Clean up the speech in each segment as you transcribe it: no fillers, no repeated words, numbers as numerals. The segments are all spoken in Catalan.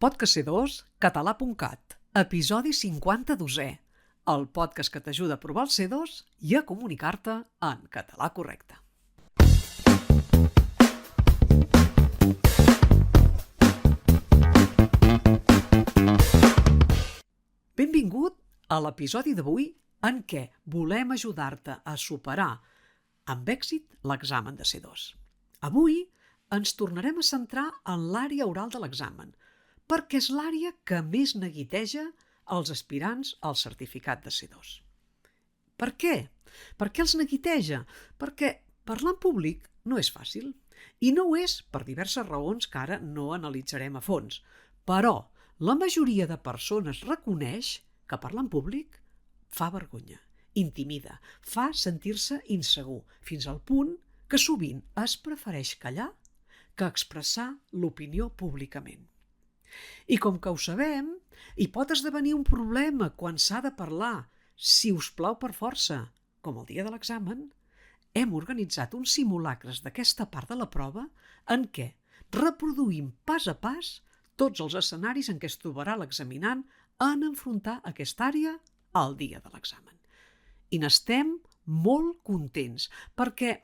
Podcast C2, català.cat, episodi 52è, el podcast que t'ajuda a provar el C2 i a comunicar-te en català correcte. Benvingut a l'episodi d'avui en què volem ajudar-te a superar amb èxit l'examen de C2. Avui ens tornarem a centrar en l'àrea oral de l'examen, perquè és l'àrea que més neguiteja els aspirants al certificat de C2. Per què? Per què els neguiteja? Perquè parlar en públic no és fàcil. I no ho és per diverses raons que ara no analitzarem a fons. Però la majoria de persones reconeix que parlar en públic fa vergonya, intimida, fa sentir-se insegur, fins al punt que sovint es prefereix callar que expressar l'opinió públicament. I com que ho sabem, hi pot esdevenir un problema quan s'ha de parlar, si us plau per força, com el dia de l'examen, hem organitzat uns simulacres d'aquesta part de la prova en què reproduïm pas a pas tots els escenaris en què es trobarà l'examinant en enfrontar aquesta àrea al dia de l'examen. I n'estem molt contents, perquè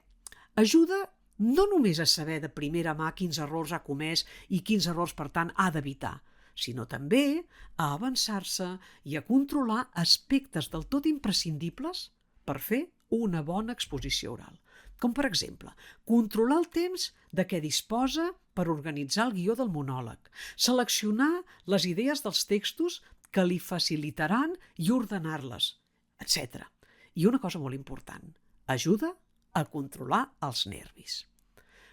ajuda no només a saber de primera mà quins errors ha comès i quins errors, per tant, ha d'evitar, sinó també a avançar-se i a controlar aspectes del tot imprescindibles per fer una bona exposició oral. Com, per exemple, controlar el temps de què disposa per organitzar el guió del monòleg, seleccionar les idees dels textos que li facilitaran i ordenar-les, etc. I una cosa molt important, ajuda a controlar els nervis.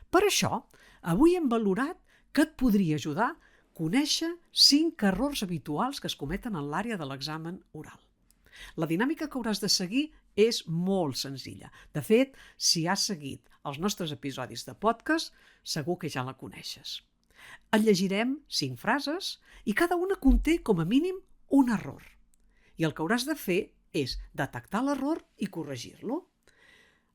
Per això, avui hem valorat que et podria ajudar a conèixer 5 errors habituals que es cometen en l'àrea de l'examen oral. La dinàmica que hauràs de seguir és molt senzilla. De fet, si has seguit els nostres episodis de podcast, segur que ja la coneixes. Et llegirem 5 frases i cada una conté com a mínim un error. I el que hauràs de fer és detectar l'error i corregir-lo.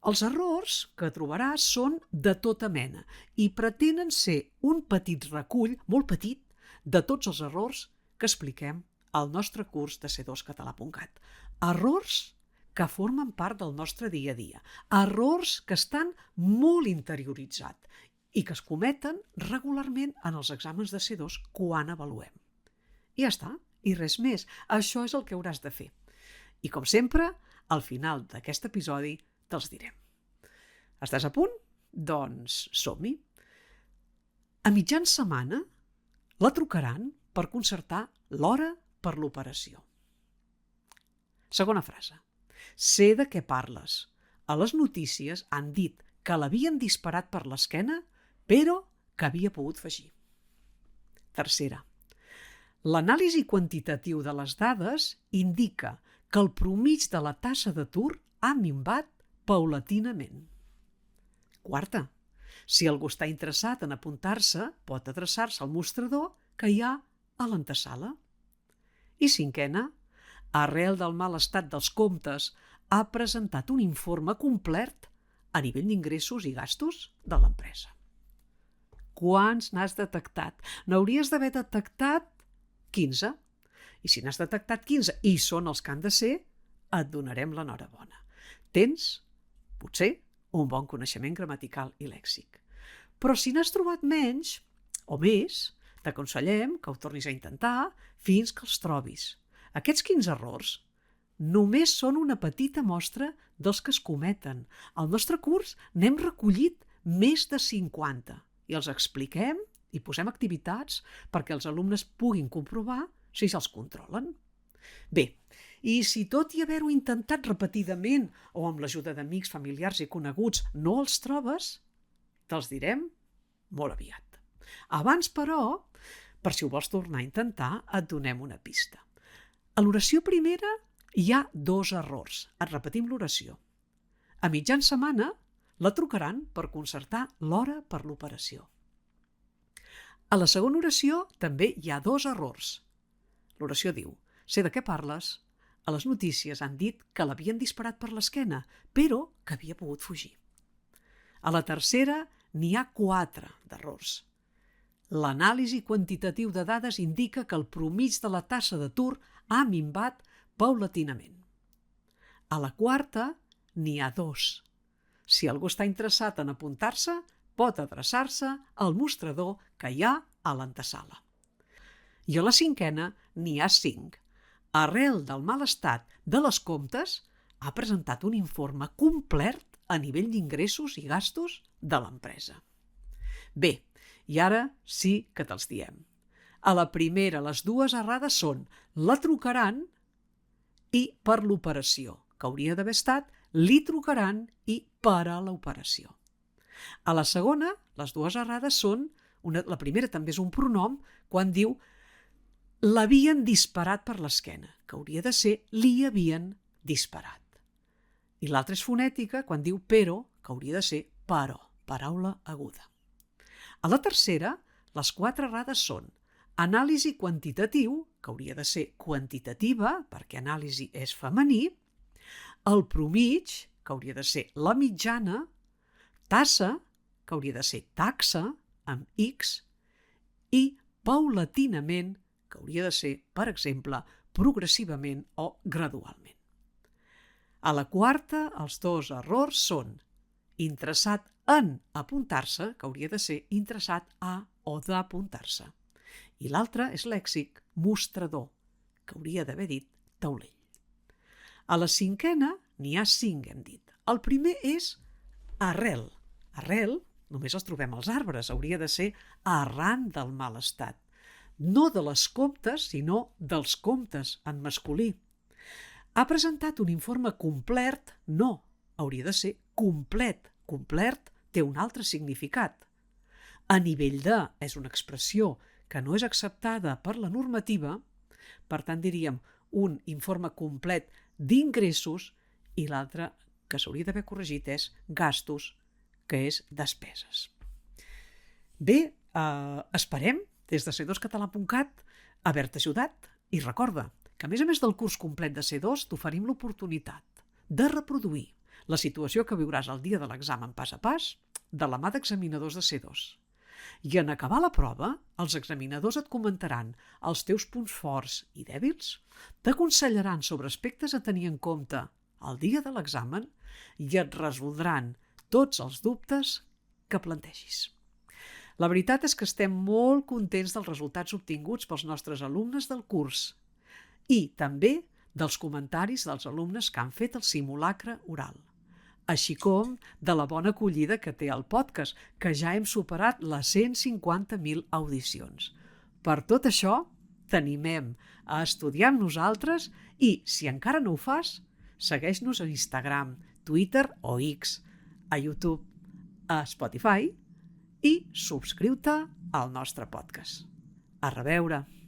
Els errors que trobaràs són de tota mena i pretenen ser un petit recull, molt petit, de tots els errors que expliquem al nostre curs de c2català.cat. Errors que formen part del nostre dia a dia, errors que estan molt interioritzats i que es cometen regularment en els exàmens de C2 quan avaluem. I ja està, i res més. Això és el que hauràs de fer. I com sempre, al final d'aquest episodi te'ls direm. Estàs a punt? Doncs som-hi. A mitjan setmana la trucaran per concertar l'hora per l'operació. Segona frase. Sé de què parles. A les notícies han dit que l'havien disparat per l'esquena, però que havia pogut fugir. Tercera. L'anàlisi quantitatiu de les dades indica que el promig de la taxa d'atur ha minvat paulatinament. Quarta. Si algú està interessat en apuntar-se, pot adreçar-se al mostrador que hi ha a l'antesala. I cinquena. Arrel del mal estat dels comptes, ha presentat un informe complet a nivell d'ingressos i gastos de l'empresa. Quants n'has detectat? N'hauries d'haver detectat 15. I si n'has detectat 15 i són els que han de ser, et donarem l'enhorabona. Tens, potser, un bon coneixement gramatical i lèxic. Però si n'has trobat menys o més, t'aconsellem que ho tornis a intentar fins que els trobis. Aquests 15 errors només són una petita mostra dels que es cometen. Al nostre curs n'hem recollit més de 50 i els expliquem i posem activitats perquè els alumnes puguin comprovar si se'ls controlen. Bé, i si tot i haver-ho intentat repetidament o amb l'ajuda d'amics, familiars i coneguts no els trobes, te'ls direm molt aviat. Abans, però, per si ho vols tornar a intentar, et donem una pista. A l'oració primera hi ha 2 errors. Et repetim l'oració. A mitjan setmana la trucaran per concertar l'hora per l'operació. A la segona oració també hi ha 2 errors. L'oració diu: sé de què parles. A les notícies han dit que l'havien disparat per l'esquena, però que havia pogut fugir. A la tercera n'hi ha 4 d'errors. l'anàlisi quantitatiu de dades indica que el promig de la taxa d'atur ha minvat paulatinament. A la quarta, n'hi ha 2. Si algú està interessat en apuntar-se, pot adreçar-se al mostrador que hi ha a l'antesala. I a la cinquena, n'hi ha 5. Arrel del mal estat de les comptes, ha presentat un informe complet a nivell d'ingressos i gastos de l'empresa. Bé, i ara sí que te'ls diem. A la primera, les 2 errades són la trucaran i per l'operació, que hauria d'haver estat li trucaran i per a l'operació. A la segona, les 2 errades són, la primera també és un pronom, quan diu l'havien disparat per l'esquena, que hauria de ser li havien disparat. I l'altra és fonètica, quan diu però, que hauria de ser però, paraula aguda. A la tercera, les 4 errades són anàlisi quantitatiu, que hauria de ser quantitativa, perquè anàlisi és femení, el promig, que hauria de ser la mitjana, tassa, que hauria de ser taxa, amb X, i paulatinament, que hauria de ser, per exemple, progressivament o gradualment. A la quarta, els 2 errors són interessat en apuntar-se, que hauria de ser interessat a o d'apuntar-se. I l'altre és lèxic mostrador, que hauria d'haver dit taulell. A la cinquena n'hi ha 5, hem dit. El primer és arrel. Arrel només els trobem als arbres, hauria de ser arran del mal estat. No de les comptes, sinó dels comptes en masculí. Ha presentat un informe complet? No, hauria de ser complet. Complet té un altre significat. A nivell de és una expressió que no és acceptada per la normativa, per tant diríem un informe complet d'ingressos i l'altre que s'hauria d'haver corregit és gastos, que és despeses. Bé, esperem des de c2català.cat haver-te ajudat i recorda que a més del curs complet de C2 t'oferim l'oportunitat de reproduir la situació que viuràs el dia de l'examen pas a pas de la mà d'examinadors de C2. I en acabar la prova, els examinadors et comentaran els teus punts forts i dèbils, t'aconsellaran sobre aspectes a tenir en compte el dia de l'examen i et resoldran tots els dubtes que plantegis. La veritat és que estem molt contents dels resultats obtinguts pels nostres alumnes del curs i també dels comentaris dels alumnes que han fet el simulacre oral, així com de la bona acollida que té el podcast, que ja hem superat les 150.000 audicions. Per tot això, t'animem a estudiar amb nosaltres i, si encara no ho fas, segueix-nos a Instagram, Twitter o X, a YouTube, a Spotify i subscriu-te al nostre podcast. A reveure!